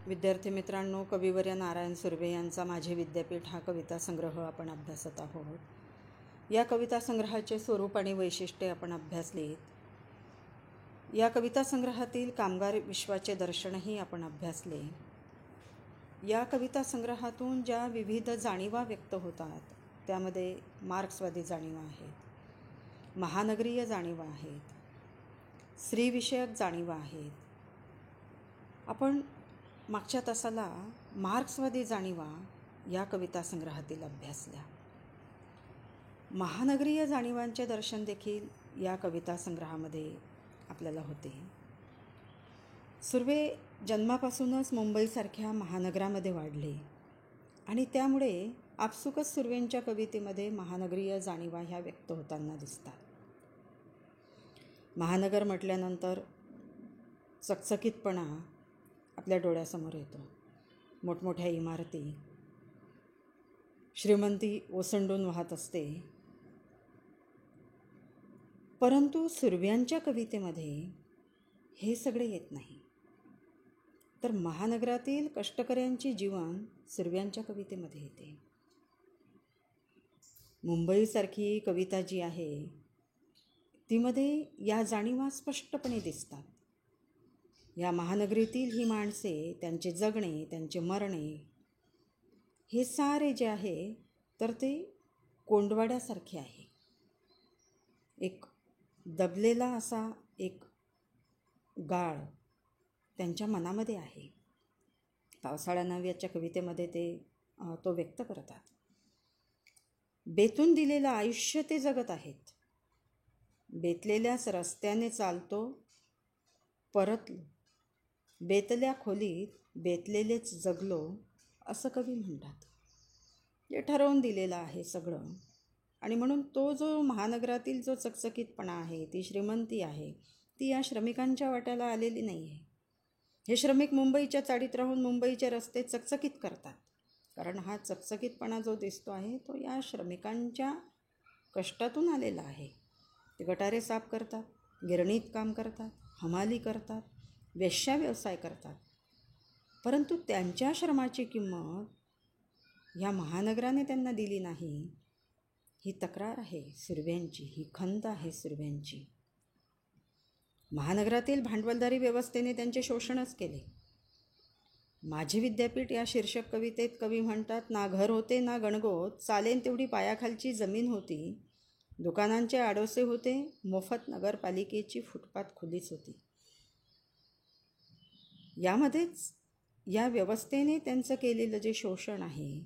विद्यार्थी मित्रांनो, कविवर्य नारायण सुर्वे यांचा माझे विद्यापीठ हा कविता संग्रह आपण अभ्यासत आहोत. या कविता संग्रहाचे स्वरूप आणि वैशिष्ट्ये आपण अभ्यासलीत. या कविता संग्रहातील कामगार विश्वाचे दर्शनही आपण अभ्यासले. या कविता संग्रहातून ज्या विविध जाणीवा व्यक्त होतात त्यामध्ये मार्क्सवादी जाणीवा आहेत, महानगरीय जाणीवा आहेत, स्त्रीविषयक जाणीवा आहेत. आपण मागच्या तासाला मार्क्सवादी जाणीवा या कविता संग्रहातील अभ्यासल्या. महानगरीय जाणीवांचे दर्शन देखील या कविता संग्रहामध्ये आपल्याला होते. सुर्वे जन्मापासूनच मुंबईसारख्या महानगरामध्ये वाढले आणि त्यामुळे आपसुकच सुर्वेंच्या कवितेमध्ये महानगरीय जाणीवा ह्या व्यक्त होताना दिसतात. महानगर म्हटल्यानंतर चकचकीतपणा आपल्या डोळ्यासमोर येतो. मोठमोठ्या इमारती, श्रीमंती ओसंडून वाहत असते. परंतु सुर्व्यांच्या कवितेमध्ये हे सगळे येत नाही. तर महानगरातील कष्टकऱ्यांचे जीवन सुर्व्यांच्या कवितेमध्ये येते. मुंबईसारखी कविता जी आहे तीमध्ये या जाणीवा स्पष्टपणे दिसतात. या महानगरीतील ही माणसे, त्यांचे जगणे, त्यांचे मरणे, हे सारे जे आहे तर ते कोंडवाड्यासारखे आहे. एक दबलेला असा एक गाळ त्यांच्या मनामध्ये आहे. पावसाळा नावाच्या कवितेमध्ये तो व्यक्त करतात. बेतून दिलेलं आयुष्य ते जगत आहेत. बेतलेल्याच रस्त्याने चालतो परतलो, बेतल्या खोलीत बेतलेलेच जगलो, असं कवी म्हणतात. हे ठरवून दिलेलं आहे सगळं. आणि म्हणून तो जो महानगरातील जो चकचकीतपणा आहे, ती श्रीमंती आहे, ती या श्रमिकांच्या वाट्याला आलेली नाही आहे. हे श्रमिक मुंबईच्या चाळीत राहून मुंबईचे रस्ते चकचकीत करतात. कारण हा चकचकीतपणा जो दिसतो आहे तो या श्रमिकांच्या कष्टातून आलेला आहे. ते गटारे साफ करतात, गिरणीत काम करतात, हमाली करतात, वेश्या व्यवसाय करतात. परंतु त्यांच्या श्रमाची किंमत ह्या महानगराने त्यांना दिली नाही. ही तक्रार आहे सुर्व्यांची, ही खंत आहे सुर्व्यांची. महानगरातील भांडवलदारी व्यवस्थेने त्यांचे शोषणच केले. माझे विद्यापीठ या शीर्षक कवितेत कवी म्हणतात, ना घर होते ना गणगोत, चालेन तेवढी पायाखालची जमीन होती, दुकानांचे आडोसे होते, मोफत नगरपालिकेची फुटपाथ खुलीच होती. यामध्येच या व्यवस्थेने त्यांचं केलेलं जे शोषण आहे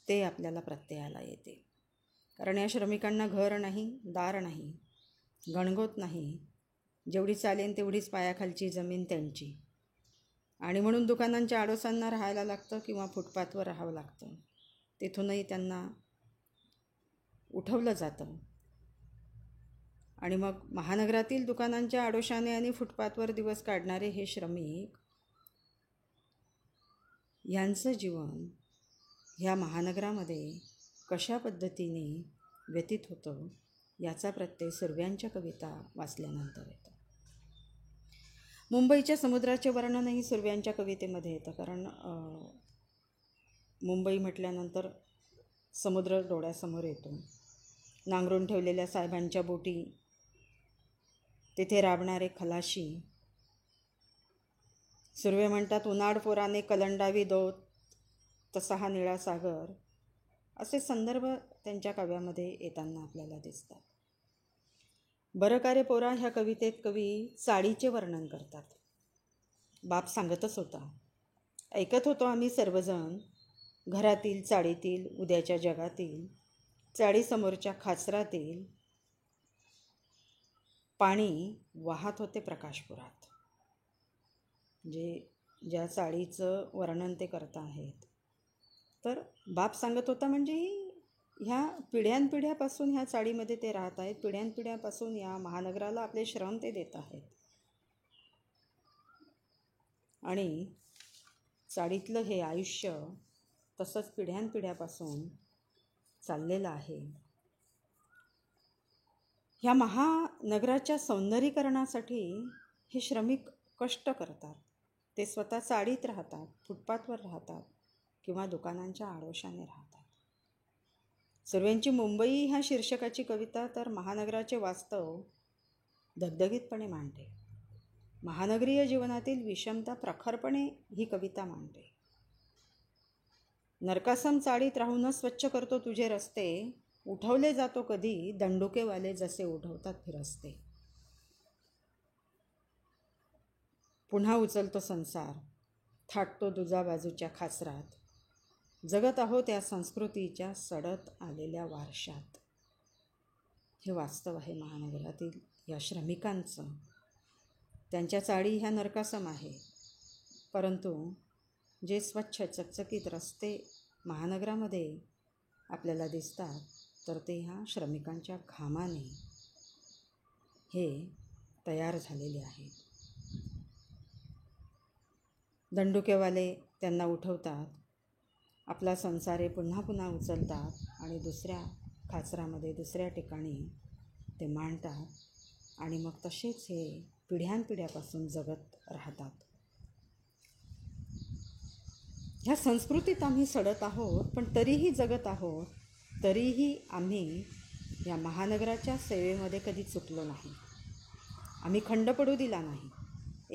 ते आपल्याला प्रत्ययाला येते. कारण या श्रमिकांना घर नाही, दार नाही, गणगोत नाही, जेवढी चालेन तेवढीच पायाखालची जमीन त्यांची. आणि म्हणून दुकानांच्या आडोसांना राहायला लागतं किंवा फुटपाथवर राहावं लागतं. तिथूनही त्यांना उठवलं जातं. आणि मग महानगरातील दुकानांच्या आडोशाने आणि फुटपाथवर दिवस काढणारे हे श्रमिक, यांचं जीवन ह्या महानगरामध्ये कशा पद्धतीने व्यतीत होतं याचा प्रत्यय सुर्व्यांच्या कविता वाचल्यानंतर येतो. मुंबईच्या समुद्राचे वर्णनही सुर्व्यांच्या कवितेमध्ये येतं. कारण मुंबई म्हटल्यानंतर समुद्र डोळ्यासमोर येतो. नांगरून ठेवलेल्या साहेबांच्या बोटी, तिथे राबणारे खलाशी. सुर्वे म्हणतात, उन्हाळ पोराने कलंडावी दोत, तसा हा निळा सागर. असे संदर्भ त्यांच्या काव्यामध्ये येताना आपल्याला दिसतात. बरं का रे पोरा ह्या कवितेत कवी चाळीचे वर्णन करतात. बाप सांगतच होता, ऐकत होतो आम्ही सर्वजण, घरातील चाळीतील उद्याच्या जगातील, चाळीसमोरच्या खाचरातील पाणी वाहत होते प्रकाशपुरात. ज्या चाळीचं वर्णन ते करत आहेत, तर बाप सांगत होता म्हणजे ह्या पिढ्यानपिढ्यापासून ह्या चाळीमध्ये ते राहत आहेत. पिढ्यानपिढ्यापासून या महानगराला आपले श्रम ते देत आहेत. आणि चाळीतलं हे आयुष्य तसंच पिढ्यानपिढ्यापासून चाललेलं आहे. ह्या महानगराच्या सौंदर्यीकरणासाठी हे श्रमिक कष्ट करतात. ते स्वतः चाळीत राहतात, फुटपाथवर राहतात किंवा दुकानांच्या आडोशाने राहतात. सर्वांची मुंबई ह्या शीर्षकाची कविता तर महानगराचे वास्तव दगदगीतपणे मांडते. महानगरीय जीवनातील विषमता प्रखरपणे ही कविता मांडते. नरकासम चाळीत राहूनच स्वच्छ करतो तुझे रस्ते, उठवले जातो कधी दंडुकेवाले जसे उठवतात फिरस्ते. पुन्हा उचलतो संसार, थाटतो दुजा बाजूच्या खाचरात, जगत आहोत या संस्कृतीच्या सडत आलेल्या वारशात. हे वास्तव आहे महानगरातील या श्रमिकांचं. त्यांच्या चाळी ह्या नरकासम आहे, परंतु जे स्वच्छ चकचकीत रस्ते महानगरामध्ये आपल्याला दिसतात तर ते ह्या श्रमिकांच्या घामाने हे तयार झालेले आहेत. दंडुकेवाले त्यांना उठवतात, आपला संसारे पुन्हा पुन्हा उचलतात आणि दुसऱ्या खाचरामध्ये दुसऱ्या ठिकाणी ते मांडतात आणि मग तसेच हे पिढ्यानपिढ्यापासून जगत राहतात. ह्या संस्कृतीत आम्ही सडत आहोत, पण तरीही जगत आहोत. तरीही आम्ही या महानगराच्या सेवेमध्ये कधी चुकलो नाही. आम्ही खंड पडू दिला नाही.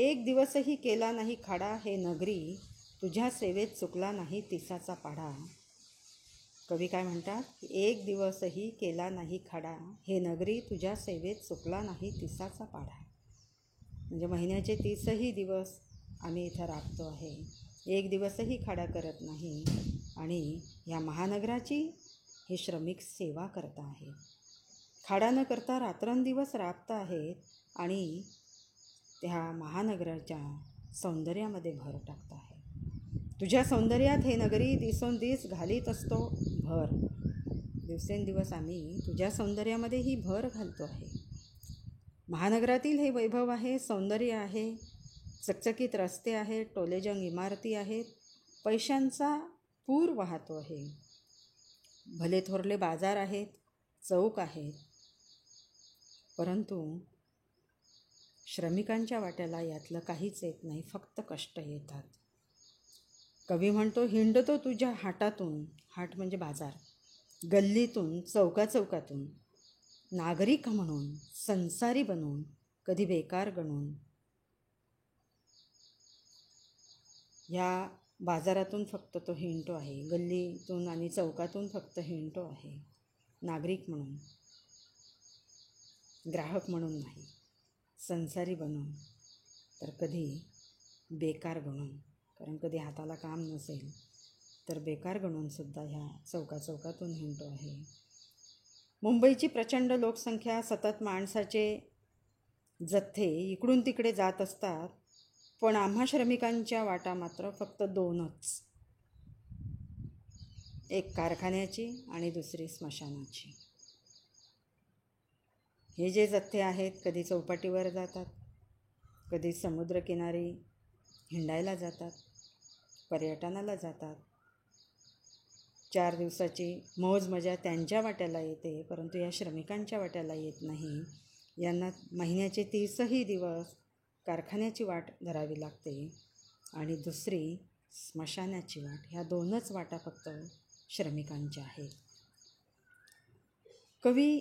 एक दिवसही केला नाही खाडा, हे नगरी तुझ्या सेवेत चुकला नाही तिसाचा पाढा. कवी काय म्हणतात? एक दिवसही केला नाही खाडा, हे नगरी तुझ्या सेवेत चुकला नाही तिसाचा पाढा. म्हणजे महिन्याचे 30ही दिवस आम्ही इथं राबतो आहे, एक दिवसही खाडा करत नाही. आणि या महानगराची हे श्रमिक सेवा करत आहेत. खाडा न करता रात्रंदिवस राबत आहेत आणि त्या महानगराच्या सौंदर्यामध्ये भर टाकत आहे. तुझ्या सौंदर्यात हे नगरी दिवसेंदिवस घालीत असतो भर. दिवसेंदिवस आम्ही तुझ्या सौंदर्यामध्ये ही भर घालतो आहे. महानगरातील हे वैभव आहे, सौंदर्य आहे, चकचकीत रस्ते आहेत, टोलेजंग इमारती आहेत, पैशांचा पूर वाहतो आहे, भले थोरले बाजार आहेत, चौक आहेत, परंतु श्रमिकांच्या वाट्याला यातलं काहीच येत नाही, फक्त कष्ट येतात. कवी म्हणतो, हिंडतो तुझ्या हाटातून, हाट म्हणजे बाजार, गल्लीतून चौकाचौकातून, नागरिक म्हणून, संसारी बनून, कधी बेकार गणून. या बाजारातून फक्त तो हिंडतो आहे, गल्लीतून आणि चौकातून फक्त हिंडतो आहे, नागरिक म्हणून, ग्राहक म्हणून नाही, संसारी बनून, तर कधी बेकार गणून. कारण कधी हाताला काम नसेल तर बेकार गणूनसुद्धा ह्या चौकाचौकातून हिंडतो आहे. मुंबईची प्रचंड लोकसंख्या, सतत माणसाचे जथ्थे इकडून तिकडे जात असतात, पण आम्हा श्रमिकांच्या वाटा मात्र फक्त दोनच, एक कारखान्याची आणि दुसरी स्मशानाची. हे जे जथ्थे आहेत कधी चौपाटीवर जातात, कधी समुद्रकिनारी हिंडायला जातात, पर्यटनाला जातात. 4 दिवसाची मौज मजा त्यांच्या वाट्याला येते, परंतु या श्रमिकांच्या वाट्याला येत नाही. यांना महिन्याचे 30ही दिवस कारखान्याची वाट धरावी लागते आणि दुसरी स्मशानाची वाट. ह्या दोनच वाटा फक्त श्रमिकांच्या आहेत. कवी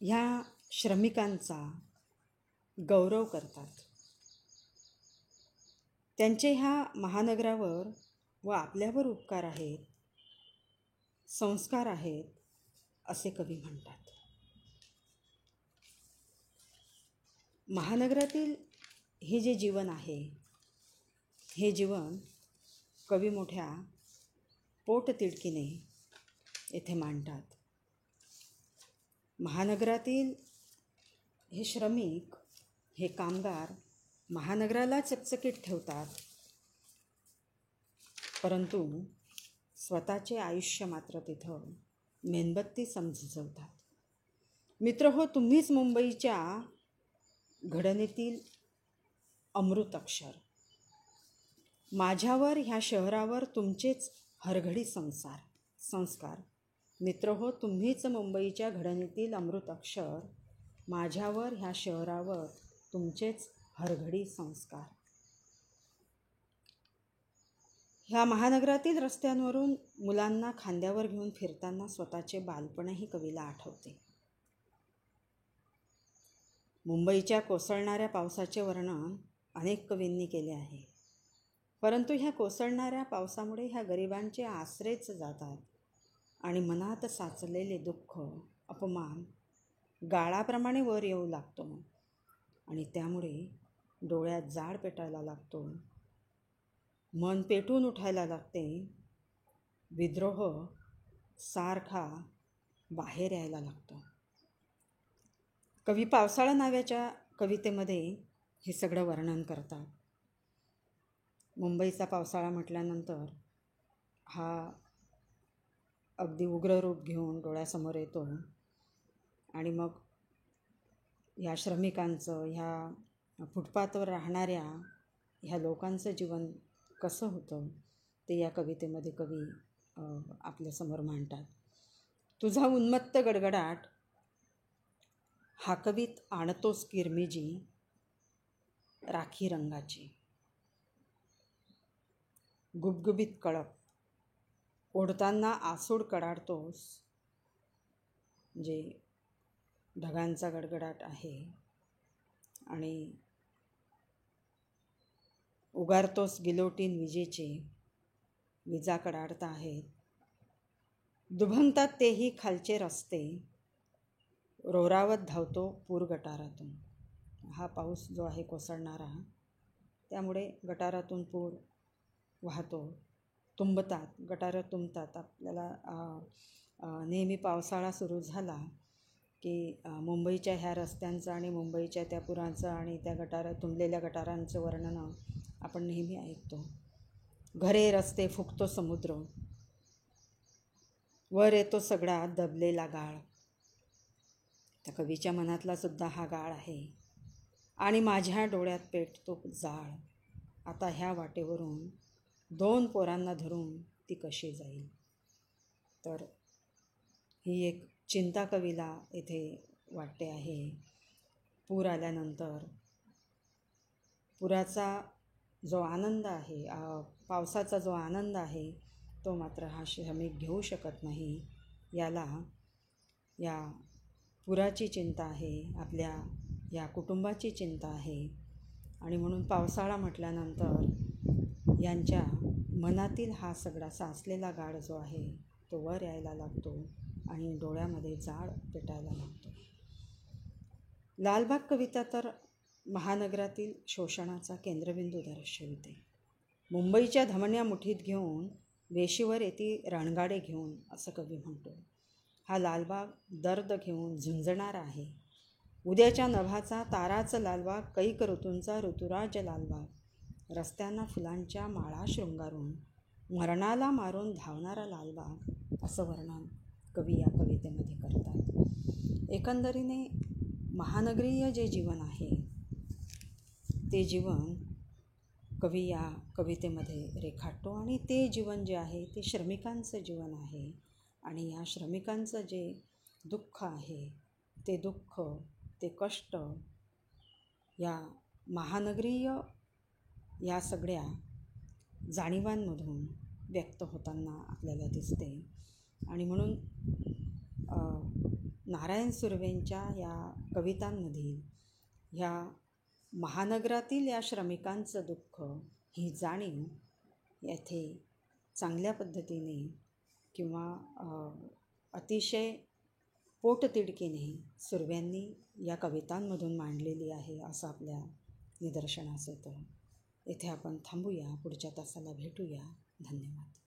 ह्या श्रमिकांचा गौरव करतात. त्यांचे ह्या महानगरावर व आपल्यावर उपकार आहेत, संस्कार आहेत, असे कवी म्हणतात. महानगरातील हे जे जीवन आहे, हे जीवन कवी मोठ्या पोटतिडकीने येथे मांडतात. महानगरातील हे श्रमिक, हे कामगार महानगराला चकचकीत ठेवतात, परंतु स्वतःचे आयुष्य मात्र तिथं मेणबत्ती समजवतात. मित्र हो, तुम्हीच मुंबईच्या घडणीतील अमृत अक्षर. माझ्यावर ह्या शहरावर तुमचेच हरघडी संस्कार. मित्र हो, तुम्हीच मुंबईच्या घडणीतील अमृत अक्षर. माझ्यावर ह्या शहरावर तुमचेच हरघडी संस्कार. ह्या महानगरातील रस्त्यांवरून मुलांना खांद्यावर घेऊन फिरताना स्वतःचे बालपणही कवीला आठवते. मुंबईच्या कोसळणाऱ्या पावसाचे वर्णन अनेक कवींनी केले आहे. परंतु ह्या कोसळणाऱ्या पावसामुळे ह्या गरिबांचे आसरेच जातात आणि मनात साचलेले दुःख, अपमान गाळाप्रमाणे वर येऊ लागतो आणि त्यामुळे डोळ्यात जाळ पेटायला लागतो, मन पेटून उठायला लागते, विद्रोह सारखा बाहेर यायला लागतो. कवी पावसाळा नावाच्या कवितेमध्ये हे सगळं वर्णन करतात. मुंबईचा पावसाळा म्हटल्यानंतर हा अगदी उग्र रूप घेऊन डोळ्यासमोर येतो आणि मग ह्या श्रमिकांचं, ह्या फुटपाथवर राहणाऱ्या ह्या लोकांचं जीवन कसं होतं ते या कवितेमध्ये कवी आपल्यासमोर मांडतात. तुझा उन्मत्त गडगडाट हाकवीत आणतोस किरमिजी राखी रंगाची, गुबगुबीत कळप ओढताना आसूड कडाडतोस, जे ढगांचा गडगडाट आहे, आणि उगारतोस गिलोटीन विजेचे, विजा कडाडता आहेत, दुभंगतात तेही खालचे रस्ते, रोरावत धावतो पूर गटारातून. हा पाऊस जो आहे कोसळणारा, त्यामुळे गटारातून पूर वाहतो, तुंबतात, गटारं तुंबतात. आपल्याला नेहमी पावसाळा सुरू झाला की मुंबईच्या ह्या रस्त्यांचं आणि मुंबईच्या त्या पुरांचं आणि त्या तुंबलेल्या गटारांचं वर्णन आपण नेहमी ऐकतो. घरे रस्ते फुकतो समुद्र, वर येतो सगळा दबलेला गाळ. त्या कवीच्या मनातला सुद्धा हा गाळ आहे आणि माझ्या डोळ्यात पेटतो जाळ. आता ह्या वाटेवरून 2 पोरांना धरून ती कशी जाईल. तर ही एक चिंता कवीला इथे वाटते आहे. पूर आल्यानंतर पुराचा जो आनंद आहे, पावसाचा जो आनंद आहे, तो मात्र हा श्रमिक घेऊ शकत नाही. या पुराची चिंता आहे, आपल्या या कुटुंबाची चिंता आहे. आणि म्हणून पावसाळा म्हटल्यानंतर यांच्या मनातील हा सगळा साचलेला गाळ जो आहे तो वर यायला लागतो आणि डोळ्यामध्ये जाळ पेटायला लागतो. लालबाग कविता तर महानगरातील शोषणाचा केंद्रबिंदू दर्शविते. मुंबईच्या धमन्या मुठीत घेऊन वेशीवर येती रणगाडे घेऊन, असं कवी म्हणतो. हा लालबाग दर्द घेऊन झुंजणारा आहे. उद्याच्या नभाचा ताराच लालबाग, कैक ऋतूंचा ऋतुराज लालबाग, रस्त्यांना फुलांच्या माळा शृंगारून मरणाला मारून धावणारा लालबाग, असं वर्णन कवी या कवितेमध्ये करतात. एकंदरीने महानगरीय जे जीवन आहे ते जीवन कवी या कवितेमध्ये रेखाटतो आणि ते जीवन जे आहे ते श्रमिकांचं जीवन आहे. आणि या श्रमिकांचं जे दुःख आहे ते दुःख, ते कष्ट या महानगरीय या सगळ्या जाणीवांमधून व्यक्त होताना आपल्याला दिसते. आणि म्हणून नारायण सुर्वेंच्या या कवितांमधील ह्या महानगरातील या श्रमिकांचं दुःख, ही जाणीव येथे चांगल्या पद्धतीने किंवा अतिशय पोटतिडकीने सुर्व्यांनी या कवितांमधून मांडलेली आहे, असं आपल्या निदर्शनास येतं. येथे आपण थांबूया, पुढच्या तासाला भेटूया. धन्यवाद.